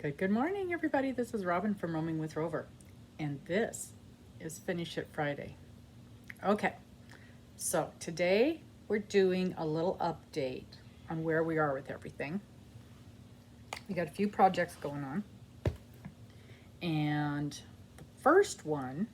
Good morning, everybody. This is Robin from Roaming with Rover, and this is Finish It Friday. Okay, so today we're doing a little update on where we are with everything. We got a few projects going on, and the first one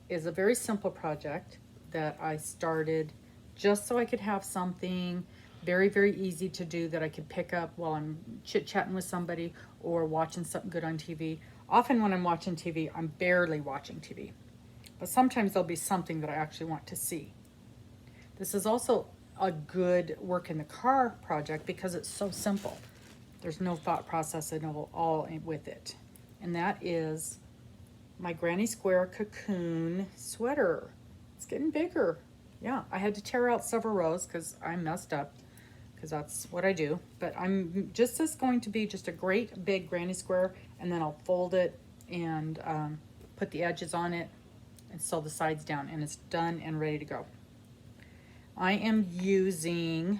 is a very simple project that I started just so I could have something very, very easy to do that I could pick up while I'm chit-chatting with somebody or watching something good on TV. Often when I'm watching TV, I'm barely watching TV, but sometimes there'll be something that I actually want to see. This is also a good work in the car project because it's so simple. There's no thought process at all with it. And that is my Granny Square Cocoon sweater. It's getting bigger. Yeah, I had to tear out several rows because I messed up, because that's what I do. But this is going to be just a great big Granny Square, and then I'll fold it and put the edges on it and sew the sides down, and it's done and ready to go. I am using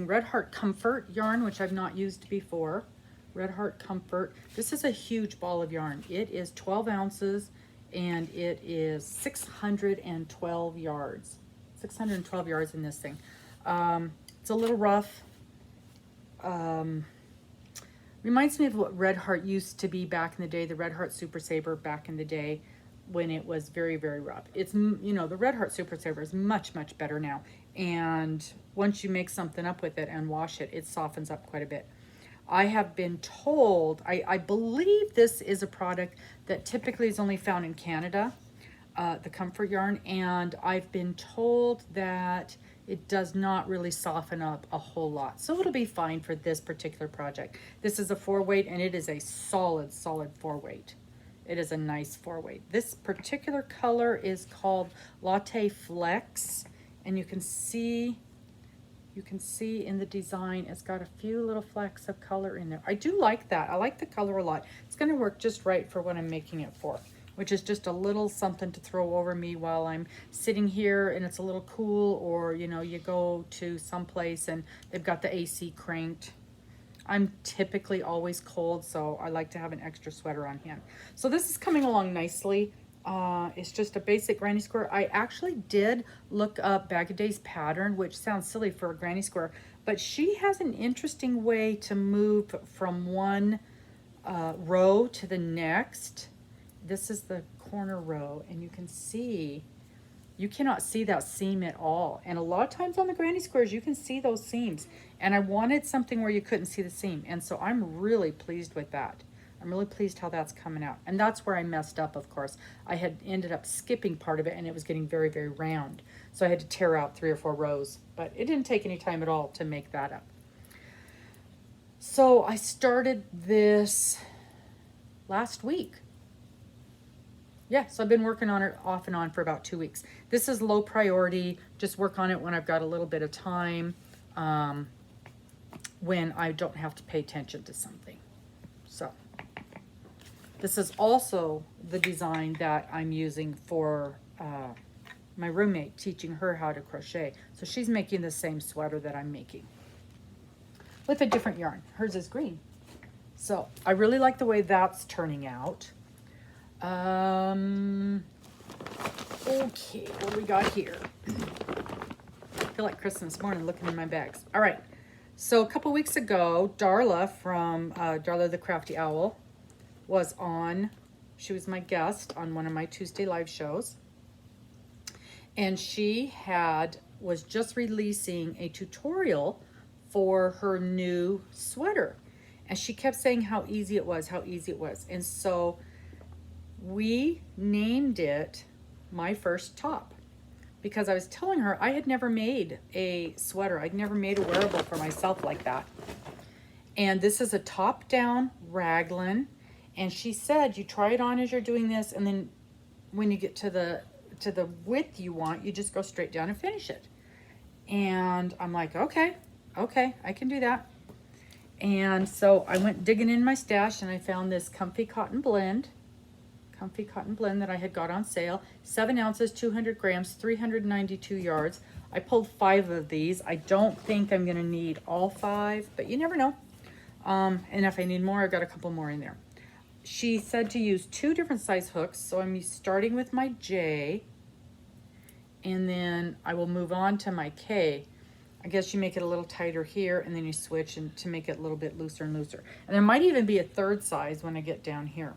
Red Heart Comfort yarn, which I've not used before. Red Heart Comfort. This is a huge ball of yarn. It is 12 ounces and it is 612 yards. 612 yards in this thing. It's a little rough. Reminds me of what Red Heart used to be back in the day, the Red Heart Super Saver back in the day when it was very, very rough. It's, the Red Heart Super Saver is much, much better now. And once you make something up with it and wash it, it softens up quite a bit. I have been told, I believe this is a product that typically is only found in Canada, the Comfort yarn, and I've been told that it does not really soften up a whole lot. So it'll be fine for this particular project. This is a 4-weight, and it is a solid 4-weight. It is a nice 4-weight. This particular color is called Latte Flex, and you can see in the design, it's got a few little flecks of color in there. I do like that. I like the color a lot. It's going to work just right for what I'm making it for, which is just a little something to throw over me while I'm sitting here and it's a little cool, or, you go to some place and they've got the AC cranked. I'm typically always cold, so I like to have an extra sweater on hand. So this is coming along nicely. It's just a basic granny square. I actually did look up Bagaday's pattern, which sounds silly for a granny square, but she has an interesting way to move from one row to the next. This is the corner row, and you cannot see that seam at all. And a lot of times on the granny squares, you can see those seams. And I wanted something where you couldn't see the seam. And so I'm really pleased with that. I'm really pleased how that's coming out. And that's where I messed up, of course. I had ended up skipping part of it, and it was getting very, very round. So I had to tear out 3 or 4 rows. But it didn't take any time at all to make that up. So I started this last week. Yeah, so I've been working on it off and on for about 2 weeks. This is low priority. Just work on it when I've got a little bit of time, when I don't have to pay attention to something. So this is also the design that I'm using for my roommate, teaching her how to crochet. So she's making the same sweater that I'm making with a different yarn. Hers is green. So I really like the way that's turning out. Okay, what do we got here? I feel like Christmas morning looking in my bags. All right, so a couple weeks ago, Darla from Darla the Crafty Owl was on. She was my guest on one of my Tuesday live shows. And she was just releasing a tutorial for her new sweater. And she kept saying how easy it was, how easy it was. And so we named it My First Top, because I was telling her I had never made a sweater. I'd never made a wearable for myself like that. And this is a top-down raglan. And she said, you try it on as you're doing this, and then when you get to the width you want, you just go straight down and finish it. And I'm like, okay, I can do that. And so I went digging in my stash, and I found this comfy cotton blend that I had got on sale. 7 ounces, 200 grams, 392 yards. I pulled 5 of these. I don't think I'm going to need all 5, but you never know. And if I need more, I've got a couple more in there. She said to use 2 different size hooks. So I'm starting with my J, and then I will move on to my K. I guess you make it a little tighter here, and then you switch and to make it a little bit looser and looser. And there might even be a 3rd size when I get down here.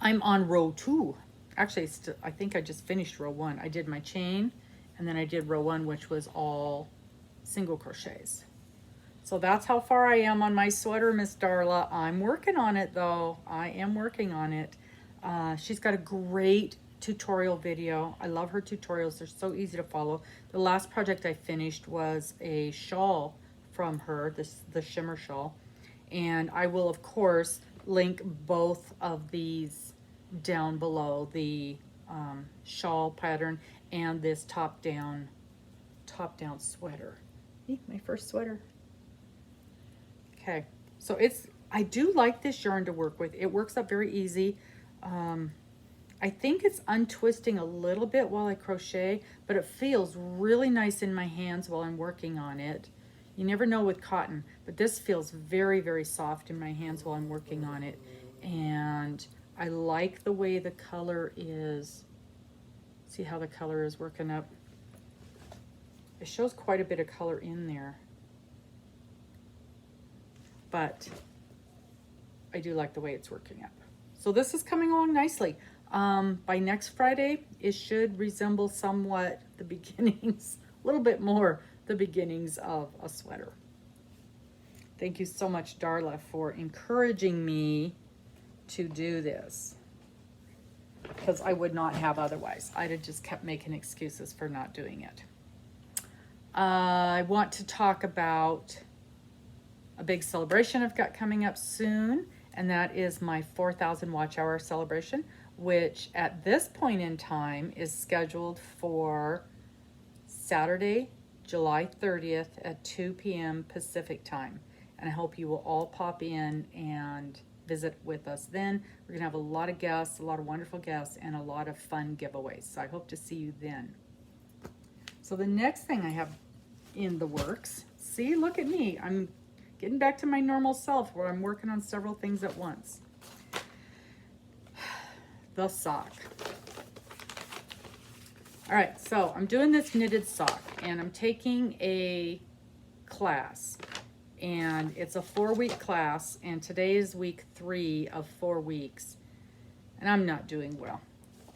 I'm on row 2. Actually, I think I just finished row 1. I did my chain, and then I did row 1, which was all single crochets. So that's how far I am on my sweater, Miss Darla. I'm working on it, though. I am working on it. She's got a great tutorial video. I love her tutorials. They're so easy to follow. The last project I finished was a shawl from her, the shimmer shawl. And I will, of course, link both of these down below, the shawl pattern and this top-down sweater. My first sweater. Okay, so I do like this yarn to work with. It works up very easy. I think it's untwisting a little bit while I crochet, but it feels really nice in my hands while I'm working on it. You never know with cotton, but this feels very, very soft in my hands while I'm working on it. And I like the way the color is. See how the color is working up? It shows quite a bit of color in there. But I do like the way it's working up. So this is coming along nicely. By next Friday, it should resemble somewhat the beginnings, a little bit more the beginnings of a sweater. Thank you so much, Darla, for encouraging me to do this, because I would not have otherwise. I'd have just kept making excuses for not doing it. I want to talk about a big celebration I've got coming up soon, and that is my 4,000 watch hour celebration, which at this point in time is scheduled for Saturday, July 30th at 2 p.m. Pacific time. And I hope you will all pop in and visit with us then. We're gonna have a lot of guests, a lot of wonderful guests, and a lot of fun giveaways. So I hope to see you then. So the next thing I have in the works, see, look at me. I'm getting back to my normal self where I'm working on several things at once. The sock. All right, so I'm doing this knitted sock, and I'm taking a class, and it's a 4-week class, and today is week 3 of 4 weeks, and I'm not doing well.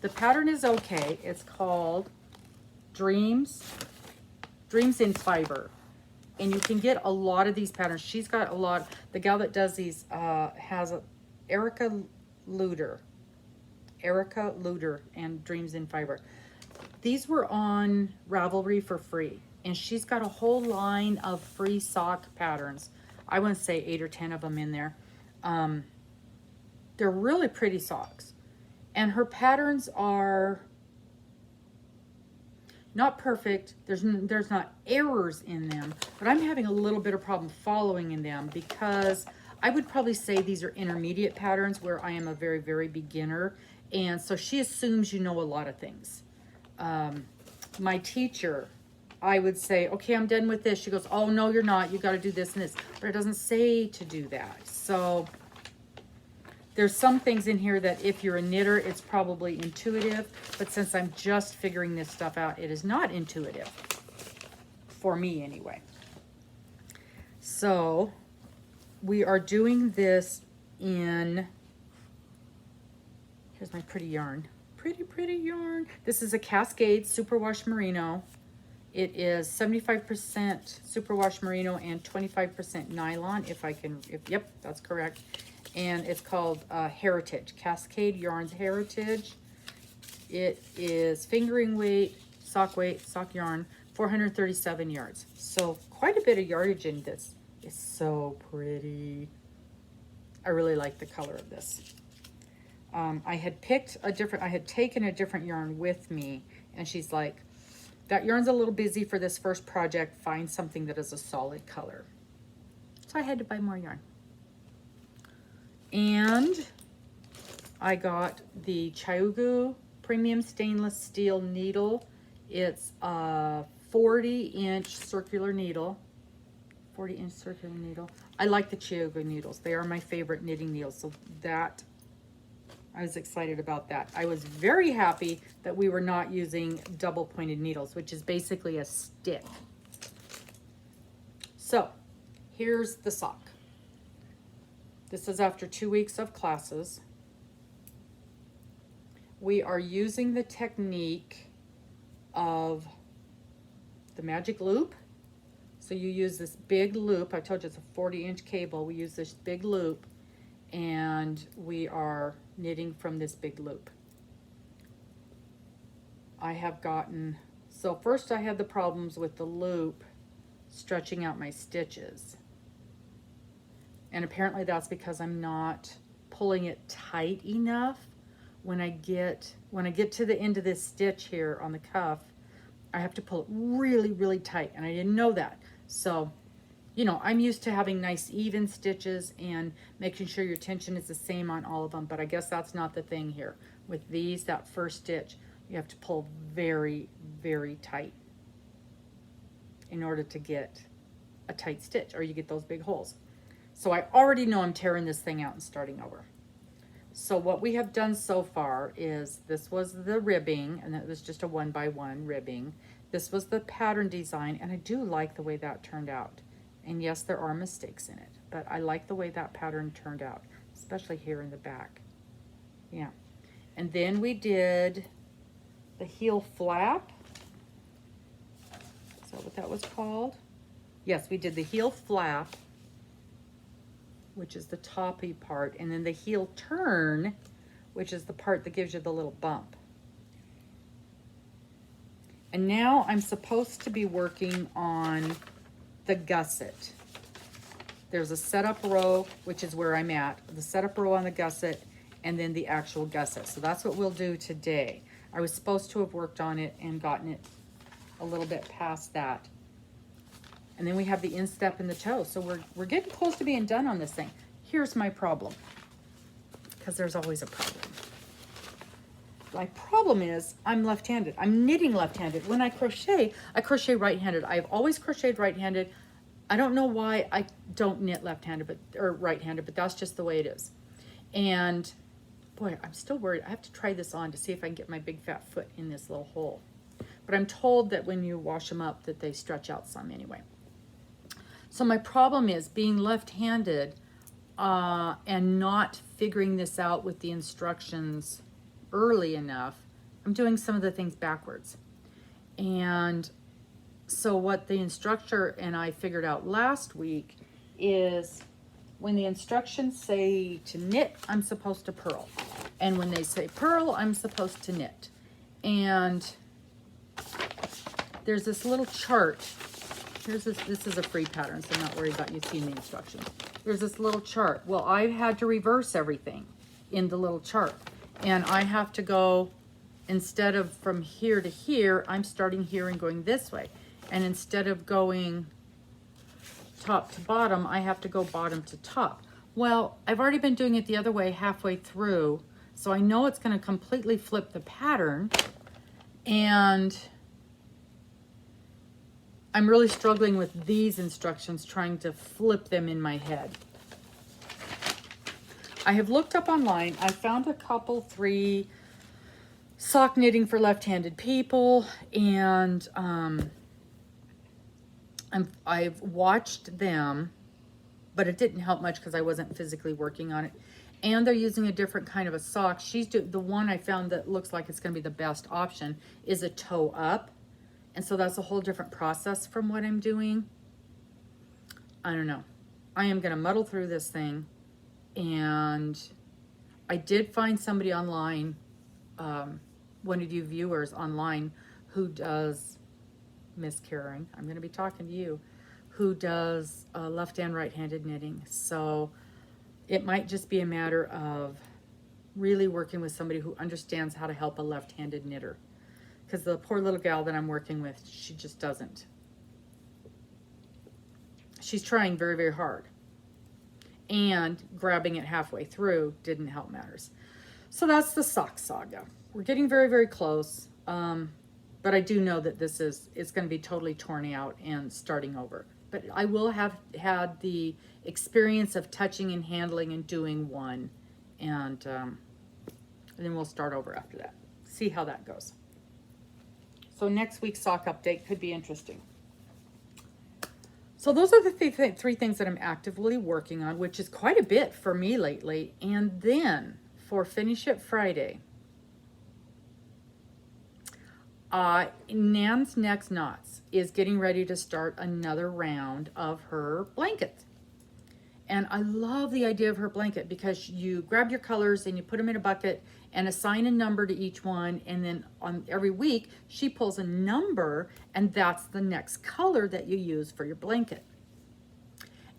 The pattern is okay. It's called Dreams in Fiber. And you can get a lot of these patterns. She's got a lot. The gal that does these has Erica Luder and Dreams in Fiber. These were on Ravelry for free, and she's got a whole line of free sock patterns. I want to say 8 or 10 of them in there. They're really pretty socks, and her patterns are not perfect. There's not errors in them, but I'm having a little bit of problem following in them because I would probably say these are intermediate patterns where I am a very, very beginner. And so she assumes you know a lot of things. My teacher, I would say, okay, I'm done with this. She goes, oh, no, you're not. You got to do this and this. But it doesn't say to do that. So there's some things in here that if you're a knitter, it's probably intuitive. But since I'm just figuring this stuff out, it is not intuitive. For me, anyway. So we are doing this in... Here's my pretty yarn. Pretty, pretty yarn. This is a Cascade Superwash Merino. It is 75% superwash merino and 25% nylon, yep, that's correct. And it's called Heritage, Cascade Yarns Heritage. It is fingering weight, sock yarn, 437 yards. So quite a bit of yardage in this. It's so pretty. I really like the color of this. I had taken a different yarn with me, and she's like, that yarn's a little busy for this first project. Find something that is a solid color. So I had to buy more yarn. And I got the Chiugu Premium Stainless Steel Needle. It's a 40-inch circular needle, 40-inch circular needle. I like the Chiyogo needles. They are my favorite knitting needles. So that, I was excited about that. I was very happy that we were not using double pointed needles, which is basically a stick. So here's the sock. This is after 2 weeks of classes. We are using the technique of the magic loop. So you use this big loop. I told you it's a 40-inch cable. We use this big loop, and we are knitting from this big loop. I have gotten, so first I had the problems with the loop stretching out my stitches. And apparently that's because I'm not pulling it tight enough. When I get to the end of this stitch here on the cuff, I have to pull it really, really tight, and I didn't know that. So, you know, I'm used to having nice even stitches and making sure your tension is the same on all of them, but I guess that's not the thing here. With these, that first stitch, you have to pull very, very tight in order to get a tight stitch, or you get those big holes. So I already know I'm tearing this thing out and starting over. So what we have done so far is, this was the ribbing, and it was just a 1x1 ribbing. This was the pattern design, and I do like the way that turned out. And yes, there are mistakes in it, but I like the way that pattern turned out, especially here in the back. Yeah. And then we did the heel flap. Is that what that was called? Yes, we did the heel flap, which is the toppy part, and then the heel turn, which is the part that gives you the little bump. And now I'm supposed to be working on the gusset. There's a setup row, which is where I'm at, the setup row on the gusset, and then the actual gusset. So that's what we'll do today. I was supposed to have worked on it and gotten it a little bit past that. And then we have the instep and the toe. So we're getting close to being done on this thing. Here's my problem, because there's always a problem. My problem is I'm left-handed. I'm knitting left-handed. When I crochet right-handed. I've always crocheted right-handed. I don't know why I don't knit left-handed or right-handed, but that's just the way it is. And boy, I'm still worried. I have to try this on to see if I can get my big fat foot in this little hole. But I'm told that when you wash them up that they stretch out some anyway. So my problem is being left-handed and not figuring this out with the instructions early enough. I'm doing some of the things backwards. And so what the instructor and I figured out last week is, when the instructions say to knit, I'm supposed to purl. And when they say purl, I'm supposed to knit. And there's this little chart. This is a free pattern, so I'm not worried about you seeing the instructions. There's this little chart. Well, I had to reverse everything in the little chart. And I have to go, instead of from here to here, I'm starting here and going this way. And instead of going top to bottom, I have to go bottom to top. Well, I've already been doing it the other way halfway through, so I know it's going to completely flip the pattern. And I'm really struggling with these instructions, trying to flip them in my head. I have looked up online. I found a couple, 3 sock knitting for left-handed people, and I've watched them, but it didn't help much because I wasn't physically working on it. And they're using a different kind of a sock. The one I found that looks like it's going to be the best option is a toe up. And so that's a whole different process from what I'm doing. I don't know. I am going to muddle through this thing. And I did find somebody online, one of you viewers online, who does, Miss Karen, I'm going to be talking to you, who does left and right-handed knitting. So it might just be a matter of really working with somebody who understands how to help a left-handed knitter. Because the poor little gal that I'm working with, she just doesn't. She's trying very, very hard. And grabbing it halfway through didn't help matters. So that's the sock saga. We're getting very, very close. But I do know that it's going to be totally torn out and starting over. but I will have had the experience of touching and handling and doing one, and then we'll start over after that. See how that goes. So next week's sock update could be interesting. So those are the three things that I'm actively working on, which is quite a bit for me lately. And then for Finish It Friday, Nan's Next Knots is getting ready to start another round of her blanket. And I love the idea of her blanket because you grab your colors and you put them in a bucket and assign a number to each one. And then on every week, she pulls a number and that's the next color that you use for your blanket.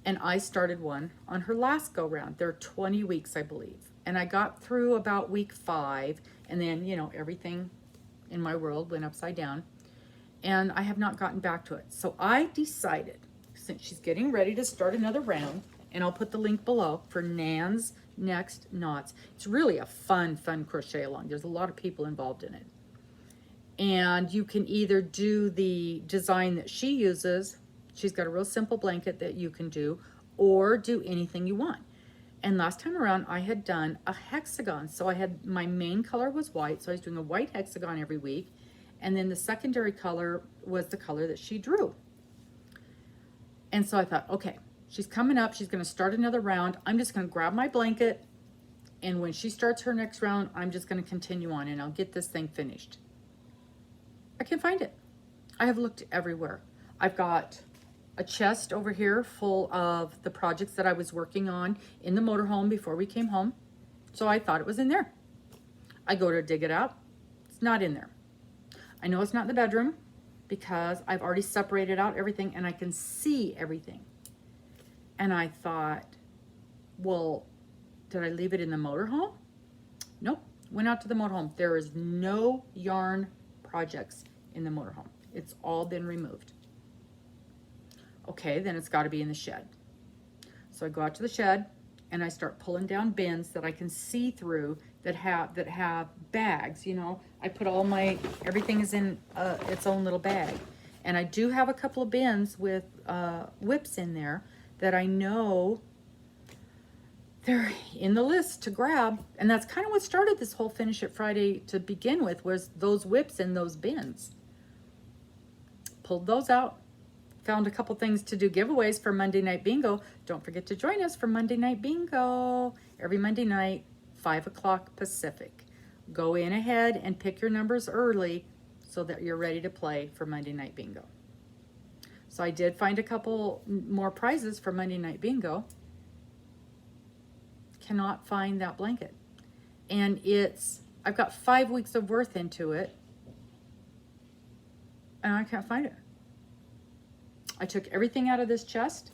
And I started one on her last go round. There are 20 weeks, I believe. And I got through about week 5 and then, you know, everything in my world went upside down and I have not gotten back to it. So I decided, since she's getting ready to start another round, and I'll put the link below for Nan's Next Knots. It's really a fun crochet along. There's a lot of people involved in it. And you can either do the design that she uses. She's got a real simple blanket that you can do, or do anything you want. And last time around, I had done a hexagon. So I had, my main color was white. So I was doing a white hexagon every week. And then the secondary color was the color that she drew. And so I thought, okay, she's coming up. She's going to start another round. I'm just going to grab my blanket. And when she starts her next round, I'm just going to continue on and I'll get this thing finished. I can't find it. I have looked everywhere. I've got a chest over here full of the projects that I was working on in the motorhome before we came home. So I thought it was in there. I go to dig it out. It's not in there. I know it's not in the bedroom because I've already separated out everything and I can see everything. And I thought, well, did I leave it in the motorhome? Nope. Went out to the motorhome. There is no yarn projects in the motorhome. It's all been removed. Okay, then it's got to be in the shed. So I go out to the shed and I start pulling down bins that I can see through that have bags. You know, I put all my, everything is in its own little bag. And I do have a couple of bins with whips in there that I know they're in the list to grab. And that's kind of what started this whole Finish It Friday to begin with, was those whips in those bins. Pulled those out. Found a couple things to do giveaways for Monday Night Bingo. Don't forget to join us for Monday Night Bingo. Every Monday night, 5 o'clock Pacific. Go in ahead and pick your numbers early so that you're ready to play for Monday Night Bingo. So I did find a couple more prizes for Monday Night Bingo. Cannot find that blanket. And I've got 5 weeks of worth into it. And I can't find it. I took everything out of this chest.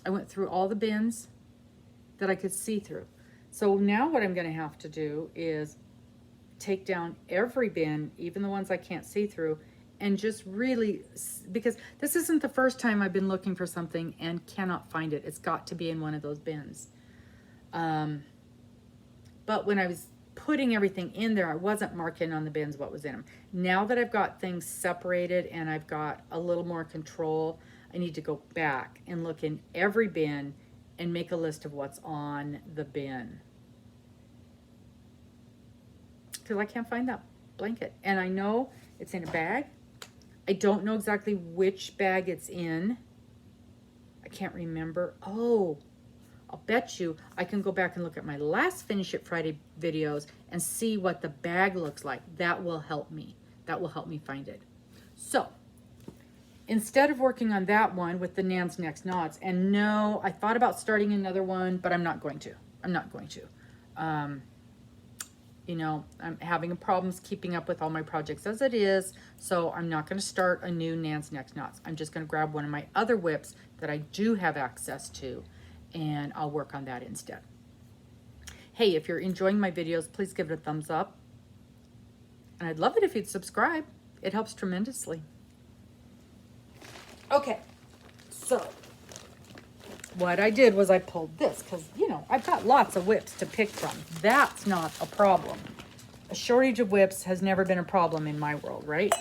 I went through all the bins that I could see through. So now what I'm going to have to do is take down every bin, even the ones I can't see through, and just really, because this isn't the first time I've been looking for something and cannot find it. It's got to be in one of those bins. But when I was putting everything in there, I wasn't marking on the bins what was in them. Now that I've got things separated and I've got a little more control, I need to go back and look in every bin and make a list of what's on the bin. Because I can't find that blanket. And I know it's in a bag. I don't know exactly which bag it's in. I can't remember. Oh, I'll bet you I can go back and look at my last Finish It Friday videos and see what the bag looks like. That will help me. That will help me find it. So, instead of working on that one with the Nan's Next Knots, and no, I thought about starting another one, but I'm not going to. I'm not going to. You know, I'm having problems keeping up with all my projects as it is, so I'm not going to start a new Nan's Next Knots. I'm just going to grab one of my other whips that I do have access to, and I'll work on that instead. Hey, if you're enjoying my videos, please give it a thumbs up. And I'd love it if you'd subscribe. It helps tremendously. Okay, so what I did was I pulled this because, you know, I've got lots of whips to pick from. That's not a problem. A shortage of whips has never been a problem in my world, right?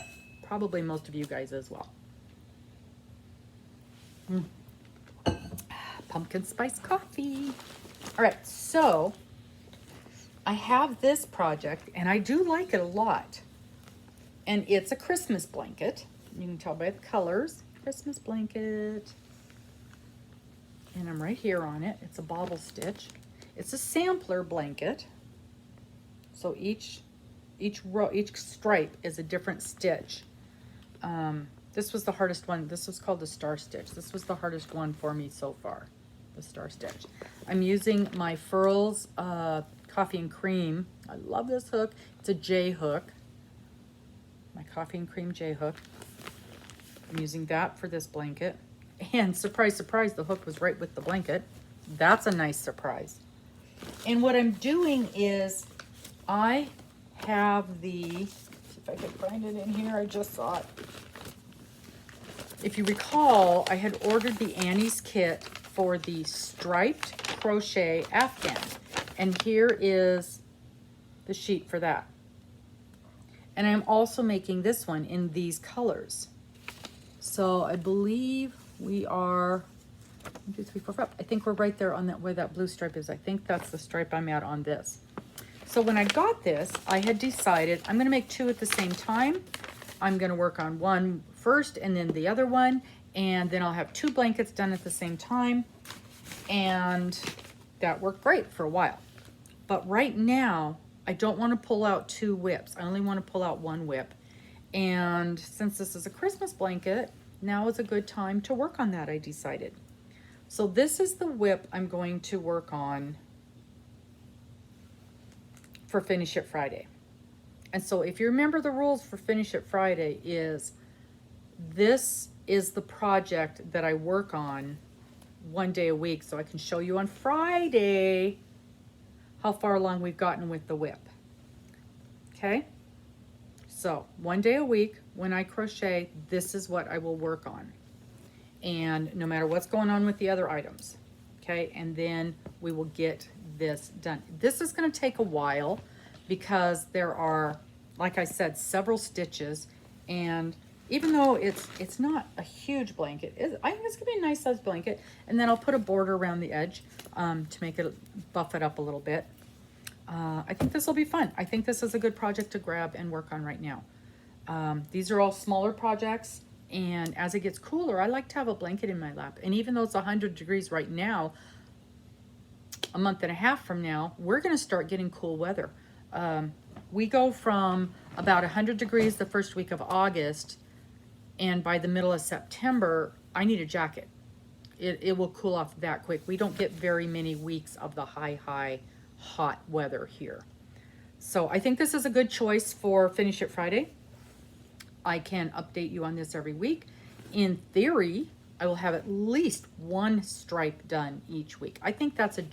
Probably most of you guys as well. Pumpkin spice coffee. All right, so I have this project and I do like it a lot. And it's a Christmas blanket. You can tell by the colors. Christmas blanket. And I'm right here on it. It's a bobble stitch. It's a sampler blanket. So each row, each stripe is a different stitch. This was the hardest one. This was called the star stitch. This was the hardest one for me so far, the star stitch. I'm using my Furls Coffee and Cream. I love this hook. It's a J hook. My Coffee and Cream J hook. I'm using that for this blanket. And surprise, surprise, the hook was right with the blanket. That's a nice surprise. And what I'm doing is I have the, see if I can find it in here, I just saw it. If you recall, I had ordered the Annie's kit for the striped crochet Afghan. And here is the sheet for that. And I'm also making this one in these colors. So I believe we are 1, 2, 3, 4, 5. I think we're right there on that where that blue stripe is. I think that's the stripe I'm at on this. So when I got this, I had decided I'm gonna make 2 at the same time. I'm gonna work on one first and then the other one, and then I'll have 2 blankets done at the same time. And that worked great for a while. But right now, I don't wanna pull out 2 whips. I only wanna pull out 1 whip. And since this is a Christmas blanket, now is a good time to work on that, I decided. So this is the whip I'm going to work on for Finish It Friday. And so if you remember, the rules for Finish It Friday is this is the project that I work on 1 day a week, so I can show you on Friday how far along we've gotten with the whip. Okay? So 1 day a week when I crochet, this is what I will work on. And no matter what's going on with the other items. Okay? And then we will get this done. This is going to take a while because there are, like I said, several stitches. And even though it's not a huge blanket, I think it's going to be a nice size blanket. And then I'll put a border around the edge to make it buff it up a little bit. I think this will be fun. I think this is a good project to grab and work on right now. These are all smaller projects, and as it gets cooler, I like to have a blanket in my lap. And even though it's 100 degrees right now, a month and a half from now, we're going to start getting cool weather. We go from about 100 degrees the first week of August, and by the middle of September, I need a jacket. It will cool off that quick. We don't get very many weeks of the high hot weather here. So I think this is a good choice for Finish It Friday. I can update you on this every week. In theory, I will have at least 1 stripe done each week. I think that's pretty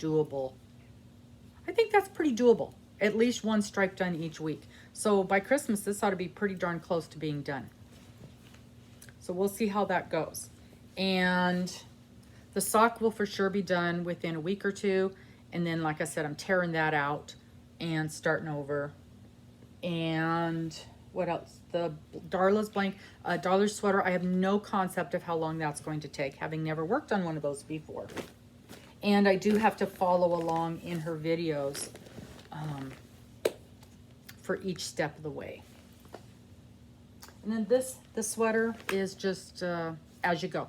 doable. At least 1 stripe done each week. So by Christmas, this ought to be pretty darn close to being done. So we'll see how that goes. And the sock will for sure be done within a week or 2. And then, like I said, I'm tearing that out and starting over. And what else? The Darla's Darla's sweater. I have no concept of how long that's going to take, having never worked on one of those before. And I do have to follow along in her videos for each step of the way. And then this sweater is just as you go.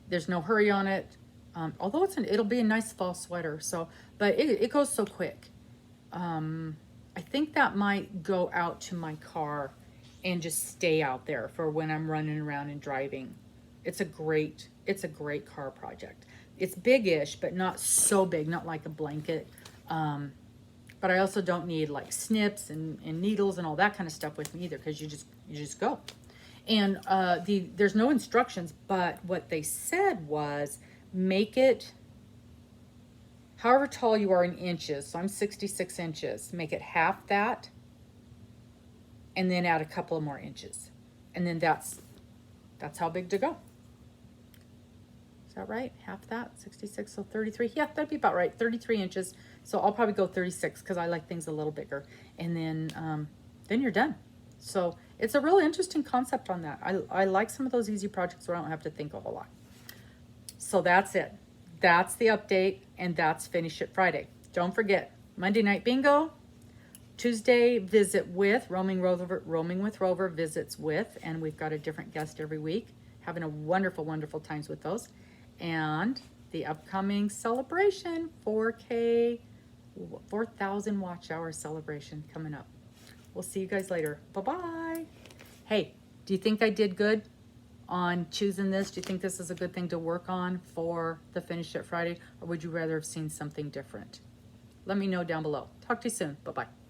There's no hurry on it. Although it'll be a nice fall sweater, so, but it goes so quick. I think that might go out to my car and just stay out there for when I'm running around and driving. It's a great car project. It's big-ish, but not so big, not like a blanket. But I also don't need like snips and needles and all that kind of stuff with me either, because you just go. And there's no instructions, but what they said was, make it however tall you are in inches. So I'm 66 inches. Make it half that, and then add a couple of more inches. And then that's how big to go. Is that right? Half that, 66, so 33. Yeah, that'd be about right, 33 inches. So I'll probably go 36 because I like things a little bigger. And then you're done. So it's a real interesting concept on that. I like some of those easy projects where I don't have to think a whole lot. So that's it. That's the update, and that's Finish It Friday. Don't forget, Monday night bingo, Tuesday visit with Roaming with Rover visits with, and we've got a different guest every week. Having a wonderful, wonderful times with those. And the upcoming celebration, 4K, 4,000 watch hour celebration coming up. We'll see you guys later. Bye-bye. Hey, do you think I did good on choosing this? Do you think this is a good thing to work on for the Finish It Friday, or would you rather have seen something different? Let me know down below. Talk to you soon. Bye-bye.